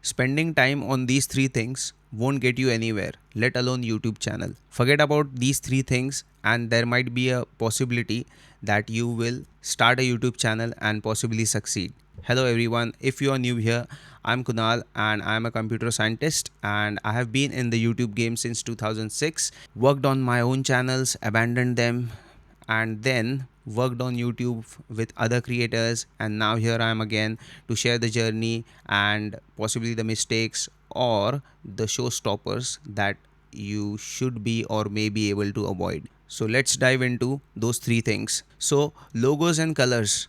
Spending time on these three things won't get you anywhere, let alone YouTube channel. Forget about these three things, and there might be a possibility that you will start a YouTube channel and possibly succeed. Hello everyone, if you are new here, I'm Kunal and I'm a computer scientist, and I have been in the YouTube game since 2006, worked on my own channels, abandoned them, and then worked on YouTube with other creators, and now here I am again to share the journey and possibly the mistakes or the showstoppers that you should be or may be able to avoid. So let's dive into those three things. So logos and colors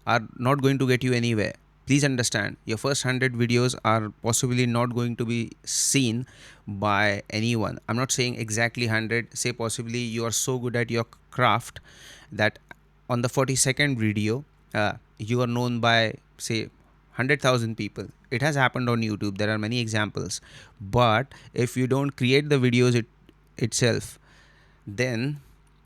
are not going to get you anywhere. Please understand, your first 100 videos are possibly not going to be seen by anyone. I'm not saying exactly 100, say possibly you are so good at your craft that on the 42nd video, you are known by, say, 100,000 people. It has happened on YouTube. There are many examples. But if you don't create the videos itself, then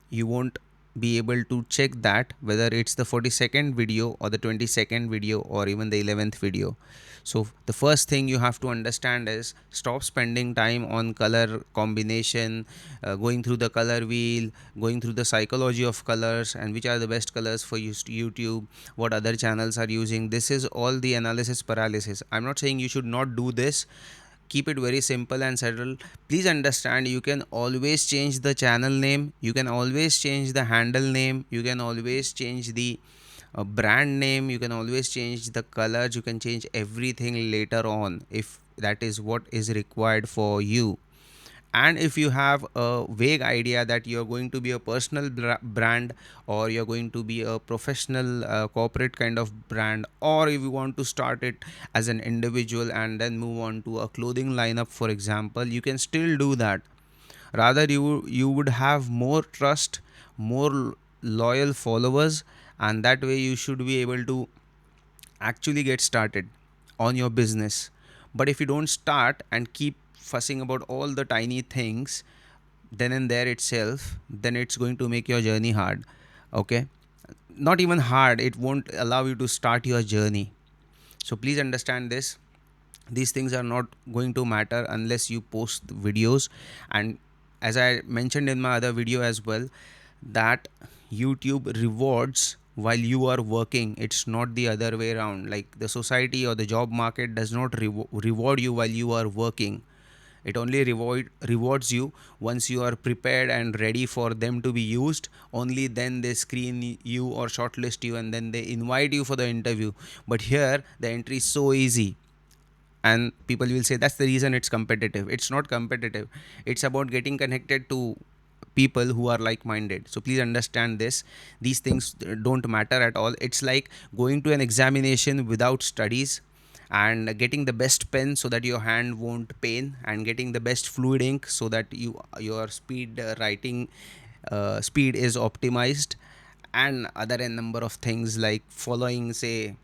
you won't be able to check that whether it's the 42nd video or the 22nd video or even the 11th video. So the first thing you have to understand is stop spending time on color combination, going through the color wheel, going through the psychology of colors and which are the best colors for YouTube, what other channels are using. This is all the analysis paralysis. I'm not saying you should not do this. Keep it very simple and settle. Please understand, you can always change the channel name, you can always change the handle name, you can always change the brand name, you can always change the colors, you can change everything later on if that is what is required for you. And if you have a vague idea that you're going to be a personal brand, or you're going to be a professional corporate kind of brand, or if you want to start it as an individual and then move on to a clothing lineup, for example, you can still do that. Rather, you would have more trust, more loyal followers, and that way you should be able to actually get started on your business. But if you don't start and keep fussing about all the tiny things then and there itself, then it's going to make your journey hard. Okay, not even hard, it won't allow you to start your journey. So please understand this. These things are not going to matter unless you post videos. And as I mentioned in my other video as well, that YouTube rewards while you are working. It's not the other way around. Like the society or the job market does not reward you while you are working. It only rewards you once you are prepared and ready for them to be used. Only then they screen you or shortlist you and then they invite you for the interview. But here the entry is so easy, and people will say that's the reason it's competitive. It's not competitive. It's about getting connected to people who are like minded. So please understand this. These things don't matter at all. It's like going to an examination without studies and getting the best pen so that your hand won't pain, and getting the best fluid ink so that your speed writing speed is optimized, and other n number of things like following, say,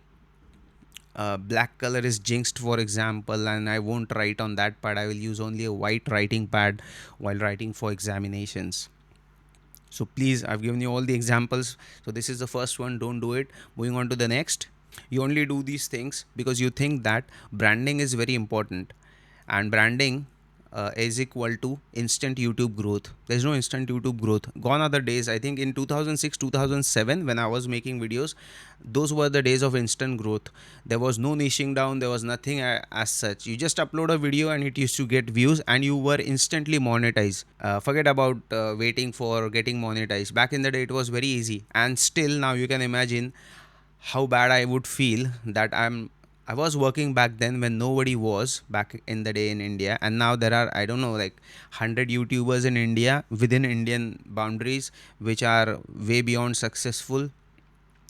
black color is jinxed, for example, and I won't write on that pad. I will use only a white writing pad while writing for examinations. So please, I've given you all the examples. So this is the first one, don't do it. Moving on to the next. You only do these things because you think that branding is very important, and branding is equal to instant YouTube growth. There's no instant YouTube growth. Gone are the days. I think in 2006 2007 when I was making videos, those were the days of instant growth. There was no niching down, there was nothing as such. You just upload a video and it used to get views and you were instantly monetized. Forget about waiting for getting monetized. Back in the day it was very easy, and still now you can imagine how bad I would feel that I was working back then when nobody was back in the day in India, and now there are, I don't know, like 100 YouTubers in India within Indian boundaries which are way beyond successful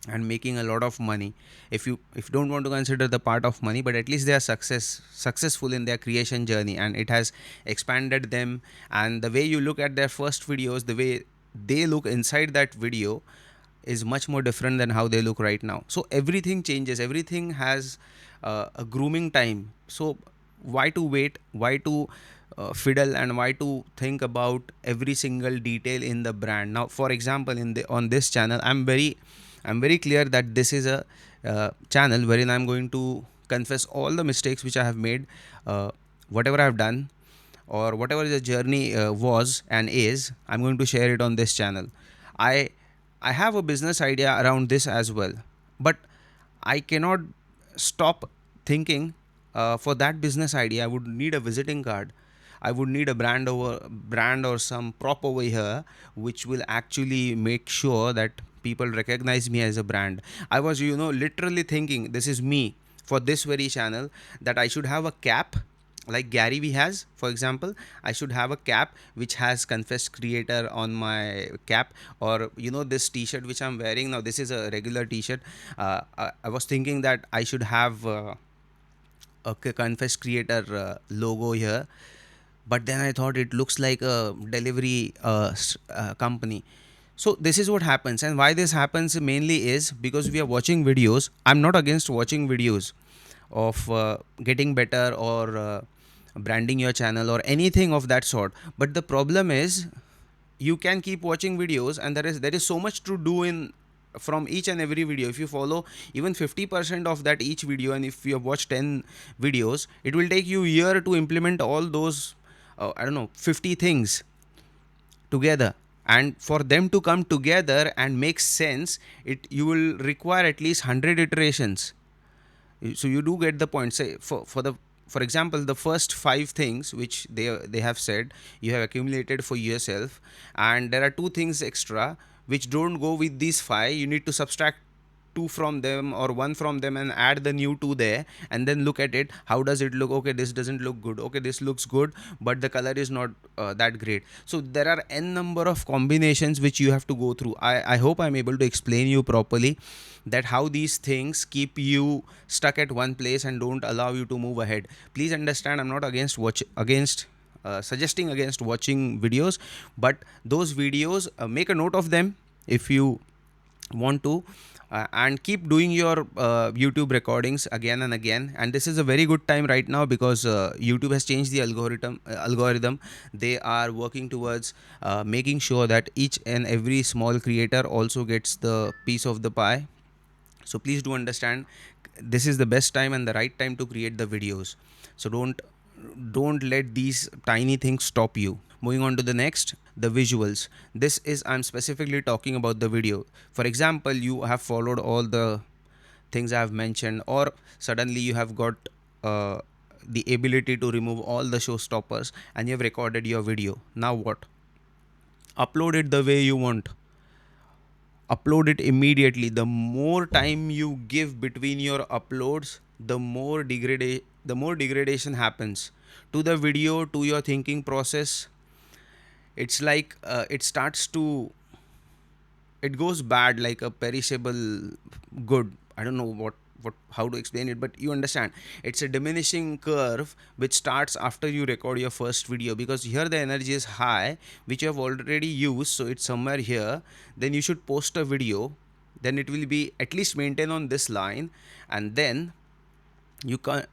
and making a lot of money. If you don't want to consider the part of money, but at least they are successful in their creation journey, and it has expanded them. And the way you look at their first videos, the way they look inside that video is much more different than how they look right now. So everything changes, everything has a grooming time. So why to wait, why to fiddle, and why to think about every single detail in the brand? Now for example, on this channel, I'm very clear that this is a channel wherein I'm going to confess all the mistakes which I have made, whatever I have done, or whatever the journey was and is. I'm going to share it on this channel. I I have a business idea around this as well, but I cannot stop thinking. For that business idea, I would need a visiting card. I would need a brand or some prop over here, which will actually make sure that people recognize me as a brand. I was, literally thinking, this is me for this very channel, that I should have a cap like Gary Vee has, for example. I should have a cap which has confessed creator on my cap, or this t-shirt which I'm wearing now. This is a regular t-shirt. I was thinking that I should have a confessed creator logo here, but then I thought it looks like a delivery company. So this is what happens, and why this happens mainly is because we are watching videos. I'm not against watching videos of getting better, or branding your channel or anything of that sort, but the problem is you can keep watching videos, and there is so much to do in from each and every video. If you follow even 50% of that each video, and if you have watched 10 videos, it will take you a year to implement all those, I don't know, 50 things together. And for them to come together and make sense, it you will require at least 100 iterations. So you do get the point. Say for example, the first 5 things which they have said, you have accumulated for yourself, and there are 2 things extra which don't go with these 5. You need to subtract 2 from them or 1 from them and add the new 2 there, and then look at it. How does it look? Okay, this doesn't look good. Okay, this looks good, but the color is not that great. So there are n number of combinations which you have to go through. I hope I'm able to explain you properly that how these things keep you stuck at one place and don't allow you to move ahead. Please understand, I'm not against suggesting against watching videos, but those videos, make a note of them if you want to, and keep doing your YouTube recordings again and again. And this is a very good time right now because YouTube has changed the algorithm. They are working towards making sure that each and every small creator also gets the piece of the pie. So please do understand, this is the best time and the right time to create the videos. So don't let these tiny things stop you. Moving on to the next, the visuals. This is, I'm specifically talking about the video. For example, you have followed all the things I have mentioned, or suddenly you have got the ability to remove all the showstoppers and you have recorded your video. Now what? Upload it the way you want. Upload it immediately. The more time you give between your uploads, the more degradation happens to the video, to your thinking process. It's like it goes bad like a perishable good. I don't know what how to explain it, but you understand. It's a diminishing curve which starts after you record your first video, because here the energy is high which you have already used, so it's somewhere here. Then you should post a video, then it will be at least maintain on this line, and then you can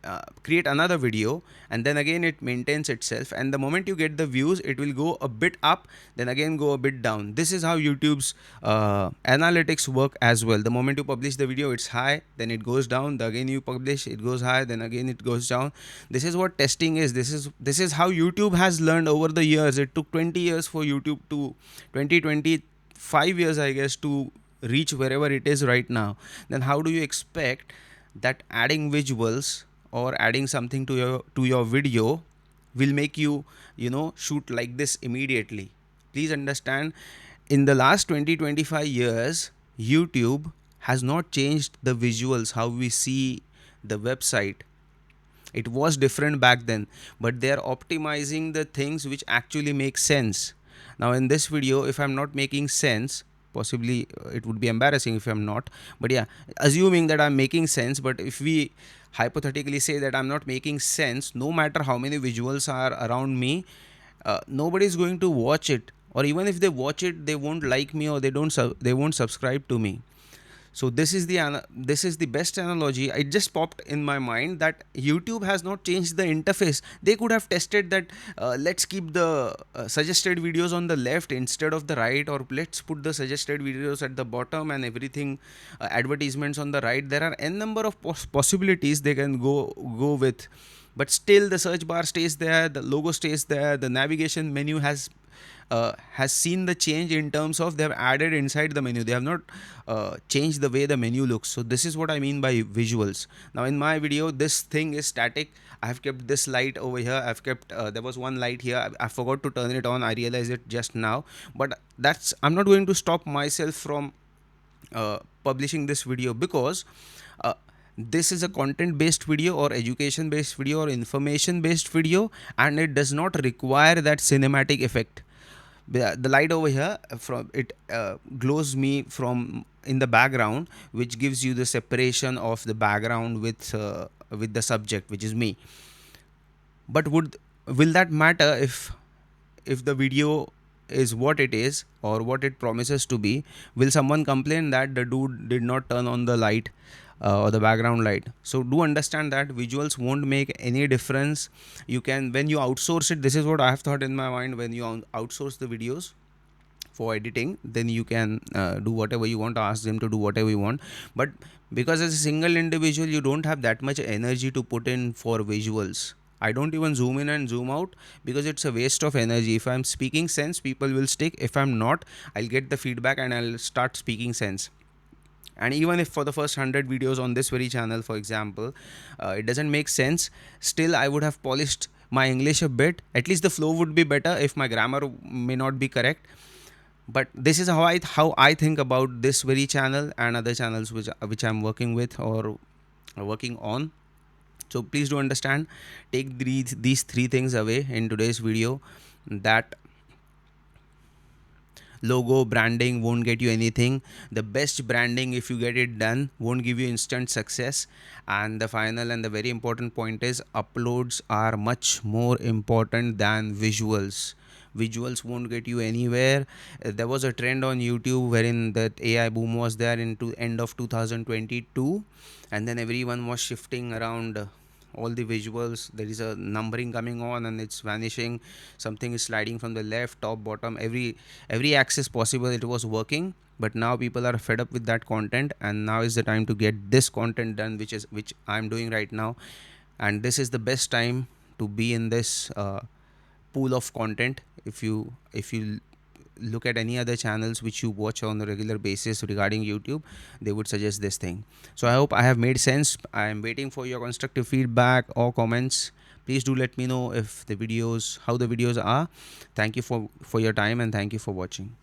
create another video, and then again it maintains itself, and the moment you get the views, it will go a bit up, then again go a bit down. This is how YouTube's analytics work as well. The moment you publish the video, it's high, then it goes down. The again you publish, it goes high, then again it goes down. This is what testing is. This is how YouTube has learned over the years. It took 20 years for YouTube to 25 years, I guess, to reach wherever it is right now. Then how do you expect that adding visuals or adding something to your video will make you shoot like this immediately? Please understand, in the last 20-25 years, YouTube has not changed the visuals, how we see the website. It was different back then, but they are optimizing the things which actually make sense. Now in this video, if I'm not making sense, possibly it would be embarrassing if I'm not, but yeah, assuming that I'm making sense, but if we hypothetically say that I'm not making sense, no matter how many visuals are around me, nobody is going to watch it, or even if they watch it, they won't like me, or they won't subscribe to me. So this is the best analogy. It just popped in my mind that YouTube has not changed the interface. They could have tested that, let's keep the suggested videos on the left instead of the right, or let's put the suggested videos at the bottom and everything, advertisements on the right. There are n number of possibilities they can go with, but still the search bar stays there, the logo stays there, the navigation menu has seen the change in terms of they have added inside the menu. They have not changed the way the menu looks. So this is what I mean by visuals. Now in my video, this thing is static. I have kept this light over here. I've kept there was one light here. I forgot to turn it on. I realized it just now. But I'm not going to stop myself from publishing this video, because uh, this is a content based video or education based video or information based video, and it does not require that cinematic effect. The light over here from it glows me from in the background, which gives you the separation of the background with the subject, which is me. But will that matter if the video is what it is or what it promises to be? Will someone complain that the dude did not turn on the light or the background light? So do understand that visuals won't make any difference. You can, when you outsource it, this is what I have thought in my mind, when you outsource the videos for editing, then you can do whatever you want, ask them to do whatever you want. But because as a single individual you don't have that much energy to put in for visuals, I don't even zoom in and zoom out, because it's a waste of energy. If I'm speaking sense, people will stick. If I'm not, I'll get the feedback and I'll start speaking sense. And even if for the first 100 videos on this very channel, for example, it doesn't make sense, still I would have polished my English a bit. At least the flow would be better if my grammar may not be correct. But this is how I think about this very channel and other channels which I'm working with or working on. So please do understand, take these three things away in today's video: that logo branding won't get you anything. The best branding, if you get it done, won't give you instant success. And the final and the very important point is, uploads are much more important than visuals. Visuals won't get you anywhere. There was a trend on YouTube wherein that AI boom was there into end of 2022, and then everyone was shifting around all the visuals. There is a numbering coming on and it's vanishing. Something is sliding from the left, top, bottom, every axis possible. It was working, but now people are fed up with that content, and now is the time to get this content done, which I'm doing right now. And this is the best time to be in this pool of content. If you look at any other channels which you watch on a regular basis regarding YouTube, they would suggest this thing. So I hope I have made sense. I am waiting for your constructive feedback or comments. Please do let me know if how the videos are. Thank you for your time, and thank you for watching.